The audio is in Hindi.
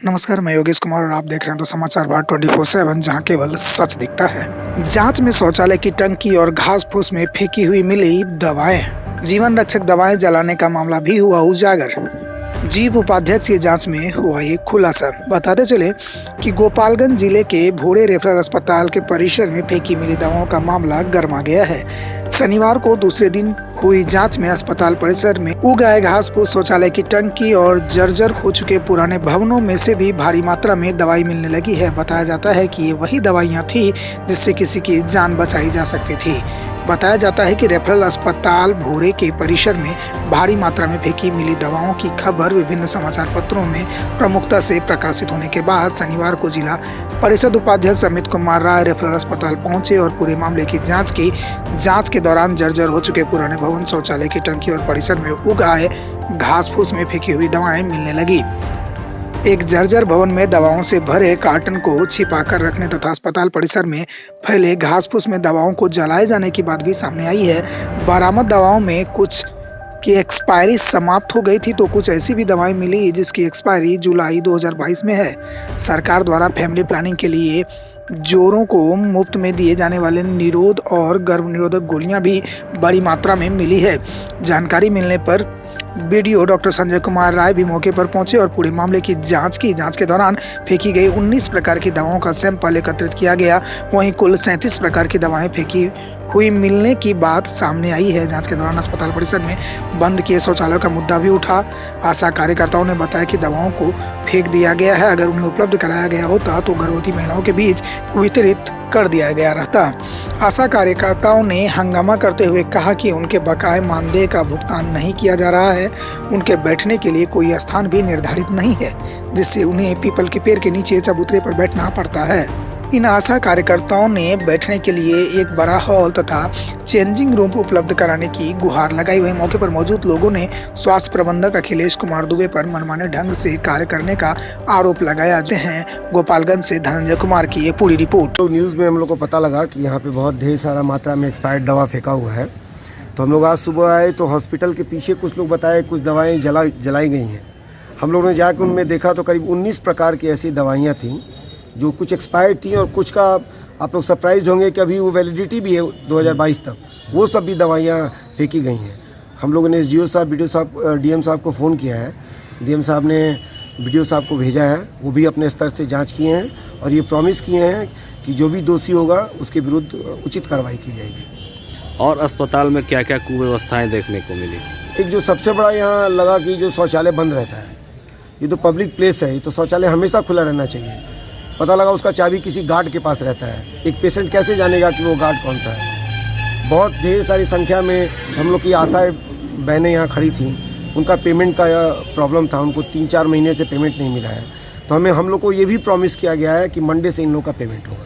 नमस्कार, मैं योगेश कुमार और आप देख रहे हैं तो समाचार भारत 24/7 जहां केवल सच दिखता है। जांच में शौचालय की टंकी और घास फूस में फेंकी हुई मिली दवाएं। जीवन रक्षक दवाएं जलाने का मामला भी हुआ उजागर। जीप उपाध्यक्ष की जांच में हुआ ये खुलासा। बताते चले कि गोपालगंज जिले के भोरे रेफरल अस्पताल के परिसर में फेंकी मिली दवाओं का मामला गरमा गया है। शनिवार को दूसरे दिन हुई जांच में अस्पताल परिसर में उग आए घास फूस, शौचालय की टंकी और जर्जर हो चुके पुराने भवनों में से भी भारी मात्रा में दवाई मिलने लगी है। बताया जाता है कि ये वही दवाइयां थी जिससे किसी की जान बचाई जा सकती थी। बताया जाता है कि रेफरल अस्पताल भोरे के परिसर में भारी मात्रा में फेंकी मिली दवाओं की खबर विभिन्न समाचार पत्रों में प्रमुखता से प्रकाशित होने के बाद शनिवार को जिला परिषद उपाध्यक्ष अमित कुमार राय रेफरल अस्पताल पहुंचे और पूरे मामले की जांच की। जांच के दौरान जर्जर हो चुके पुराने भवन, शौचालय की टंकी और परिसर में उग आए घास फूस में फेंकी हुई दवाएं मिलने लगी। एक जर्जर भवन में दवाओं से भरे कार्टन को छिपाकर रखने तथा अस्पताल परिसर में फैले घास फूस में दवाओं को जलाए जाने की बात भी सामने आई है। बरामद दवाओं में कुछ की एक्सपायरी समाप्त हो गई थी तो कुछ ऐसी भी दवाएं मिली जिसकी एक्सपायरी जुलाई 2022 में है। सरकार द्वारा फैमिली प्लानिंग के लिए जोड़ों को मुफ्त में दिए जाने वाले निरोध और गर्भ निरोधक गोलियां भी बड़ी मात्रा में मिली है। जानकारी मिलने पर बीडीओ डॉक्टर संजय कुमार राय भी मौके पर पहुंचे और पूरे मामले की जांच की। जांच के दौरान फेंकी गई 19 प्रकार की दवाओं का सैंपल एकत्रित किया गया। वहीं कुल 37 प्रकार की दवाएं फेंकी हुई मिलने की बात सामने आई है। जांच के दौरान अस्पताल परिसर में बंद किए शौचालयों का मुद्दा भी उठा। आशा कार्यकर्ताओं ने बताया कि दवाओं को फेंक दिया गया है। अगर उन्हें उपलब्ध कराया गया होता तो गर्भवती महिलाओं के बीच वितरित कर दिया गया रहता। आशा कार्यकर्ताओं ने हंगामा करते हुए कहा कि उनके बकाये मानदेय का भुगतान नहीं किया जा रहा है। उनके बैठने के लिए कोई स्थान भी निर्धारित नहीं है, जिससे उन्हें पीपल के पेड़ के नीचे चबूतरे पर बैठना पड़ता है। इन आशा कार्यकर्ताओं ने बैठने के लिए एक बड़ा हॉल तथा चेंजिंग रूम उपलब्ध कराने की गुहार लगाई। वहीं मौके पर मौजूद लोगों ने स्वास्थ्य प्रबंधक अखिलेश कुमार दुबे पर मनमाने ढंग से कार्य करने का आरोप लगाया है। गोपालगंज से धनंजय कुमार की ये पूरी रिपोर्ट। तो न्यूज़ में हम लोग को पता लगा कि यहाँ पे बहुत ढेर सारा मात्रा में एक्सपायर्ड दवा फेंका हुआ है। तो हम लोग आज सुबह आए तो हॉस्पिटल के पीछे कुछ लोग बताए कुछ दवाएँ जलाई गई हैं। हम लोगों ने जाकर उनमें देखा तो करीब 19 प्रकार की ऐसी दवाइयाँ थीं जो कुछ एक्सपायर्ड थी और कुछ का आप लोग सरप्राइज होंगे कि अभी वो वैलिडिटी भी है 2022 तक। वो सब भी दवाइयाँ फेंकी गई हैं। हम लोगों ने एसडीओ साहब, बीडीओ साहब, डीएम साहब को फ़ोन किया है। डीएम साहब ने बीडीओ साहब को भेजा है। वो भी अपने स्तर से जांच किए हैं और ये प्रॉमिस किए हैं कि जो भी दोषी होगा उसके विरुद्ध उचित कार्रवाई की जाएगी। और अस्पताल में क्या क्या कुव्यवस्थाएँ देखने को मिली? एक जो सबसे बड़ा यहाँ लगा कि जो शौचालय बंद रहता है, ये तो पब्लिक प्लेस है, तो शौचालय हमेशा खुला रहना चाहिए। पता लगा उसका चाबी किसी गार्ड के पास रहता है। एक पेशेंट कैसे जानेगा कि वो गार्ड कौन सा है? बहुत ढेर सारी संख्या में हम लोग की आशाएं बहनें यहाँ खड़ी थीं। उनका पेमेंट का प्रॉब्लम था, उनको 3-4 महीने से पेमेंट नहीं मिला है। तो हम लोग को ये भी प्रॉमिस किया गया है कि मंडे से इन लोगों का पेमेंट होगा।